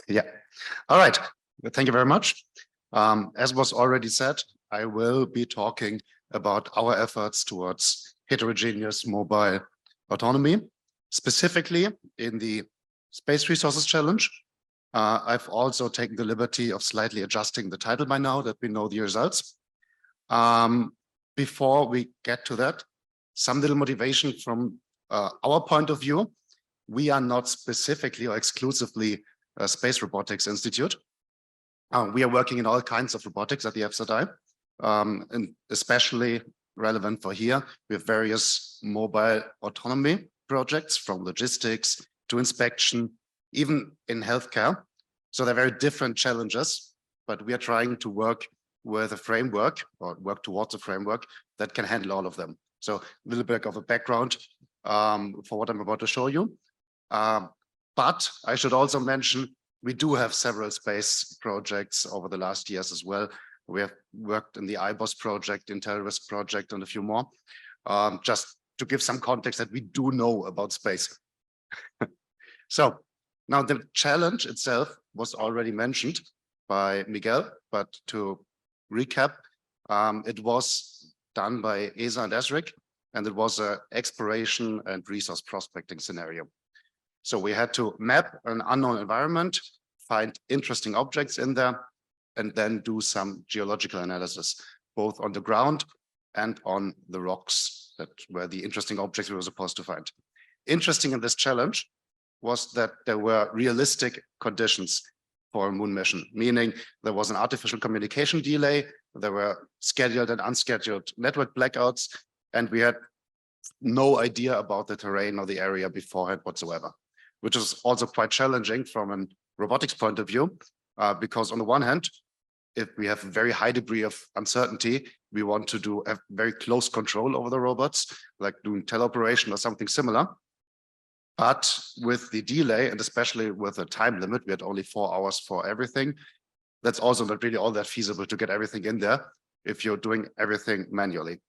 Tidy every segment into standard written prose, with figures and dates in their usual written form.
Yeah. All right. Thank you very much. As was already said, I will be talking about our efforts towards heterogeneous mobile autonomy, specifically in the Space Resources Challenge. I've also taken the liberty of slightly adjusting the title by now that we know the results. Before we get to that, some little motivation from our point of view. We are not specifically or exclusively a Space Robotics Institute. We are working in all kinds of robotics at the FZI, and especially relevant for here, we have various mobile autonomy projects from logistics to inspection, even in healthcare. So they're very different challenges, but we are trying to work with a framework or work towards a framework that can handle all of them. So a little bit of a background for what I'm about to show you. But I should also mention, we do have several space projects over the last years as well. We have worked in the IBOS project, IntelliRisk project, and a few more, just to give some context that we do know about space. So now the challenge itself was already mentioned by Miguel, but to recap, it was done by ESA and ESRIC, and it was an exploration and resource prospecting scenario. So we had to map an unknown environment, find interesting objects in there, and then do some geological analysis, both on the ground and on the rocks that were the interesting objects we were supposed to find. Interesting in this challenge was that there were realistic conditions for a moon mission, meaning there was an artificial communication delay, there were scheduled and unscheduled network blackouts, and we had no idea about the terrain or the area beforehand whatsoever, which is also quite challenging from a robotics point of view, because on the one hand, if we have a very high degree of uncertainty, we want to have very close control over the robots, like doing teleoperation or something similar. But with the delay, and especially with a time limit, we had only 4 hours for everything. That's also not really all that feasible to get everything in there if you're doing everything manually.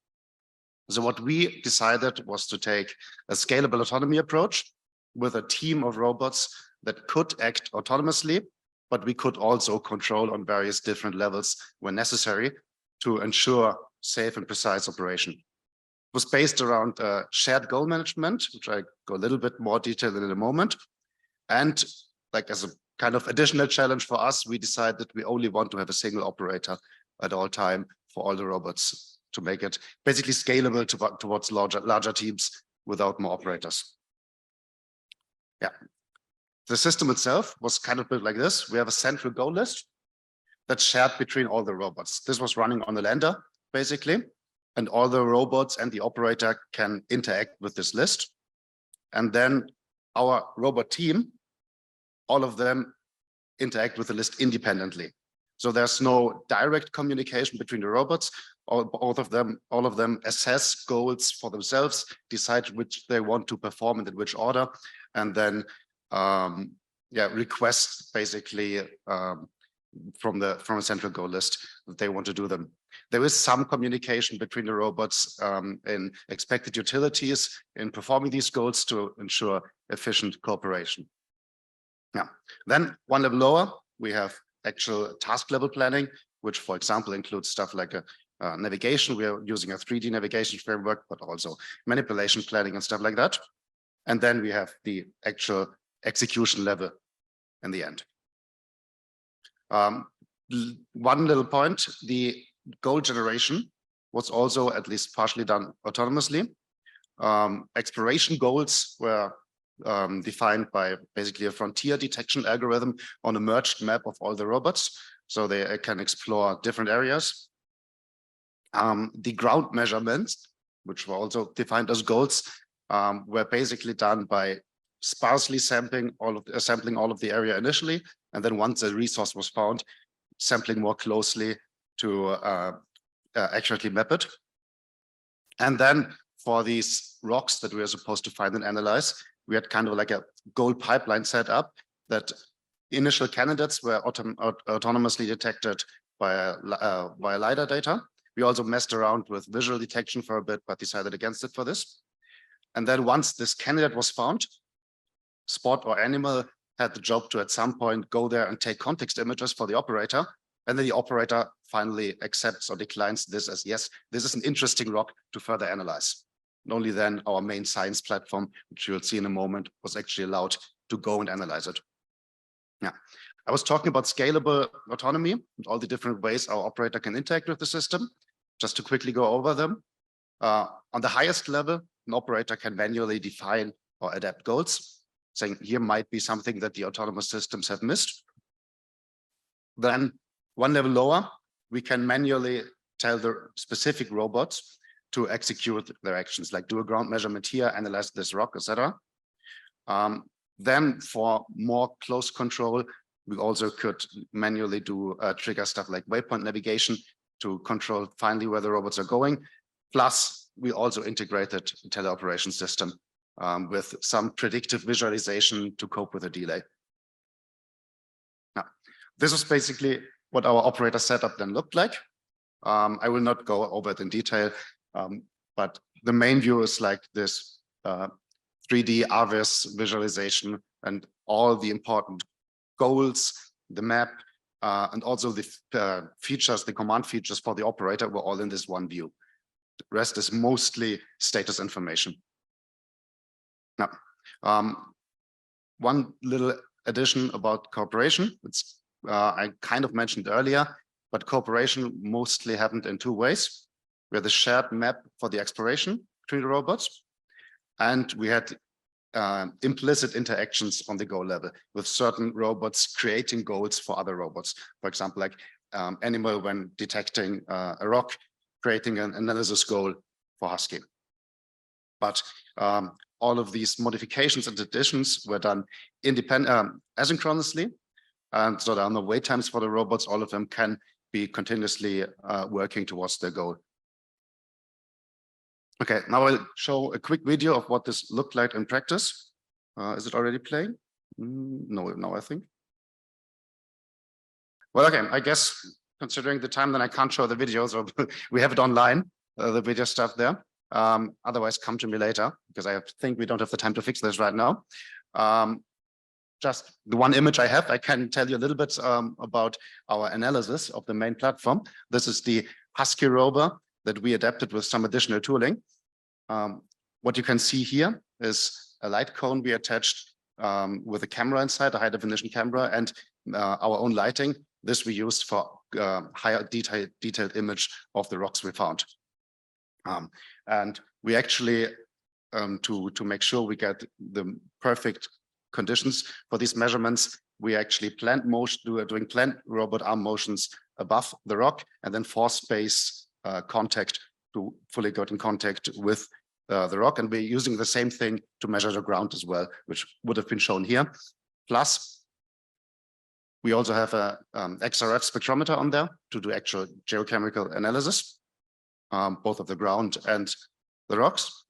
So what we decided was to take a scalable autonomy approach with a team of robots that could act autonomously, but we could also control on various different levels when necessary to ensure safe and precise operation. It was based around shared goal management, which I go a little bit more detailed in a moment. And like as a kind of additional challenge for us, we decided that we only want to have a single operator at all time for all the robots to make it basically scalable towards larger teams without more operators. Yeah. The system itself was kind of built like this. We have a central goal list that's shared between all the robots. This was running on the lander, basically, and all the robots and the operator can interact with this list. And then our robot team, all of them interact with the list independently. So there's no direct communication between the robots. All of them assess goals for themselves, decide which they want to perform and in which order, and then request basically from a central goal list that they want to do them. There is some communication between the robots in expected utilities in performing these goals to ensure efficient cooperation. Yeah. Then one level lower, we have actual task level planning, which, for example, includes stuff like navigation. We are using a 3D navigation framework, but also manipulation planning and stuff like that. And then we have the actual execution level in the end. One little point, the goal generation was also at least partially done autonomously. Exploration goals were defined by basically a frontier detection algorithm on a merged map of all the robots, so they can explore different areas. The ground measurements, which were also defined as goals, were basically done by sparsely sampling all of the area initially, and then once a resource was found, sampling more closely to accurately map it. And then for these rocks that we are supposed to find and analyze, we had kind of like a goal pipeline set up that initial candidates were autonomously detected by LiDAR data. We also messed around with visual detection for a bit, but decided against it for this. And then once this candidate was found, spot or animal had the job to at some point go there and take context images for the operator. And then the operator finally accepts or declines this as, yes, this is an interesting rock to further analyze. And only then our main science platform, which you'll see in a moment, was actually allowed to go and analyze it. Yeah, I was talking about scalable autonomy and all the different ways our operator can interact with the system. Just to quickly go over them. On the highest level, an operator can manually define or adapt goals, saying here might be something that the autonomous systems have missed. Then one level lower, we can manually tell the specific robots to execute their actions, like do a ground measurement here, analyze this rock, etc. Then for more close control, we also could manually do trigger stuff like waypoint navigation to control finally where the robots are going. Plus, we also integrated a teleoperation system with some predictive visualization to cope with a delay. Now, this is basically what our operator setup then looked like. I will not go over it in detail, but the main view is like this 3D AVIS visualization and all the important goals, the map, and also the features, the command features for the operator were all in this one view. The rest is mostly status information. Now, one little addition about cooperation. It's I kind of mentioned earlier, but cooperation mostly happened in two ways. We had the shared map for the exploration between the robots, and we had implicit interactions on the goal level with certain robots creating goals for other robots. For example, like Animal, when detecting a rock, creating an analysis goal for Husky. But all of these modifications and additions were done asynchronously. And so there are no wait times for the robots. All of them can be continuously working towards their goal. Okay, now I'll show a quick video of what this looked like in practice. Is it already playing? No, I think. Well, okay, I guess considering the time, then I can't show the video, so we have it online, the video stuff there. Otherwise, come to me later, because I think we don't have the time to fix this right now. Just the one image I have, I can tell you a little bit about our analysis of the main platform. This is the Husky rover that we adapted with some additional tooling. What you can see here is a light cone we attached with a camera inside, a high definition camera, and our own lighting. This we used for higher detailed image of the rocks we found. And we actually, to make sure we get the perfect conditions for these measurements, we actually doing planned robot arm motions above the rock, and then force space contact to fully get in contact with the rock. And we're using the same thing to measure the ground as well, which would have been shown here. Plus, we also have a XRF spectrometer on there to do actual geochemical analysis, both of the ground and the rocks.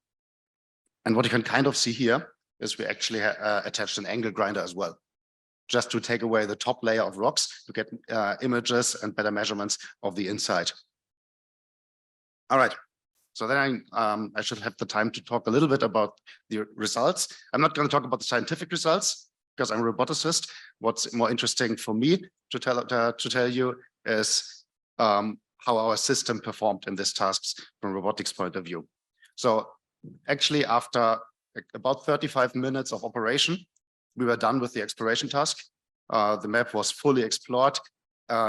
And what you can kind of see here is we actually attached an angle grinder as well, just to take away the top layer of rocks to get images and better measurements of the inside. All right, so then I should have the time to talk a little bit about the results. I'm not going to talk about the scientific results because I'm a roboticist. What's more interesting for me to tell you is how our system performed in these tasks from a robotics point of view. So actually, after about 35 minutes of operation, we were done with the exploration task. The map was fully explored,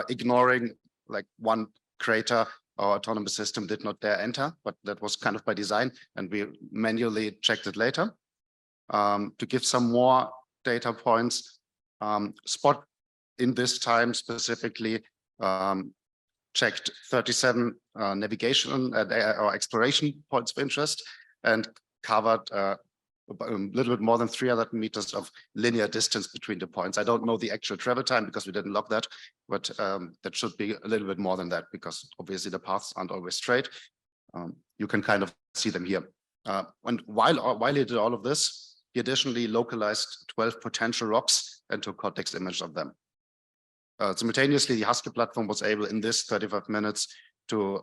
ignoring like one crater. Our autonomous system did not dare enter, but that was kind of by design, and we manually checked it later. To give some more data points, Spot in this time specifically checked 37 navigation or exploration points of interest and covered a little bit more than 300 meters of linear distance between the points. I don't know the actual travel time because we didn't log that, but that should be a little bit more than that because obviously the paths aren't always straight. You can kind of see them here. And while he did all of this, he additionally localized 12 potential rocks and took context image of them. Simultaneously, the Husky platform was able in this 35 minutes to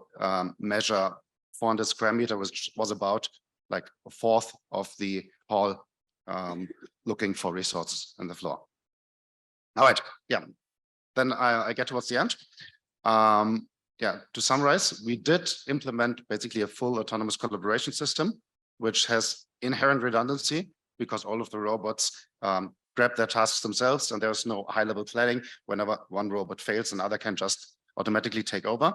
measure 400 square meters, which was about like a fourth of the hall, looking for resources in the floor. All right, yeah. Then I get towards the end. Yeah, to summarize, we did implement basically a full autonomous collaboration system, which has inherent redundancy because all of the robots grab their tasks themselves and there's no high-level planning. Whenever one robot fails, another can just automatically take over.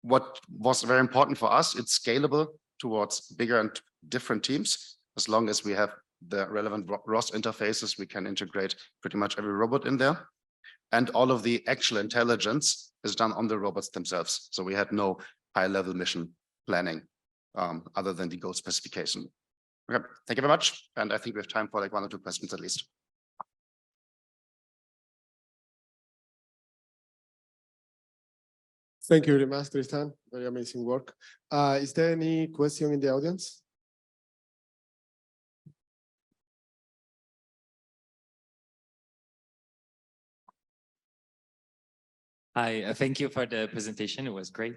What was very important for us, it's scalable towards bigger and different teams. As long as we have the relevant ROS interfaces, we can integrate pretty much every robot in there. And all of the actual intelligence is done on the robots themselves. So we had no high-level mission planning other than the goal specification. Okay, thank you very much. And I think we have time for like 1 or 2 questions at least. Thank you very much, Tristan. Very amazing work. Is there any question in the audience? Hi, thank you for the presentation. It was great.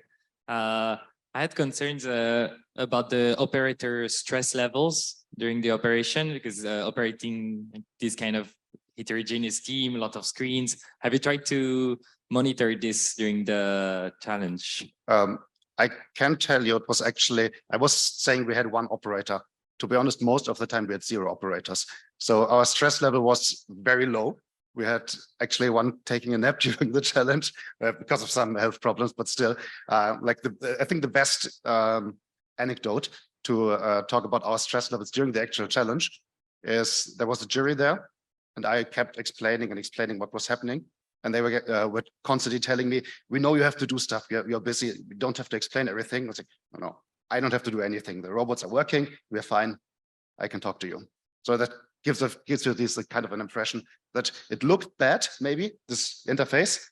I had concerns about the operator stress levels during the operation because operating this kind of heterogeneous team, a lot of screens. Have you tried to monitor this during the challenge? I can tell you it was actually, I was saying we had 1 operator. To be honest, most of the time we had 0 operators. So our stress level was very low. We had actually one taking a nap during the challenge because of some health problems, but still, I think the best anecdote to talk about our stress levels during the actual challenge is there was a jury there, and I kept explaining what was happening, and they were constantly telling me, "We know you have to do stuff. You're busy. You don't have to explain everything." I was like, "No, I don't have to do anything. The robots are working. We're fine. I can talk to you." So that gives you this kind of an impression that it looked bad, maybe this interface,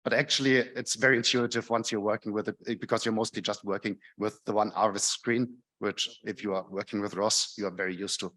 but actually it's very intuitive once you're working with it, because you're mostly just working with the one RS screen, which if you are working with ROS, you are very used to.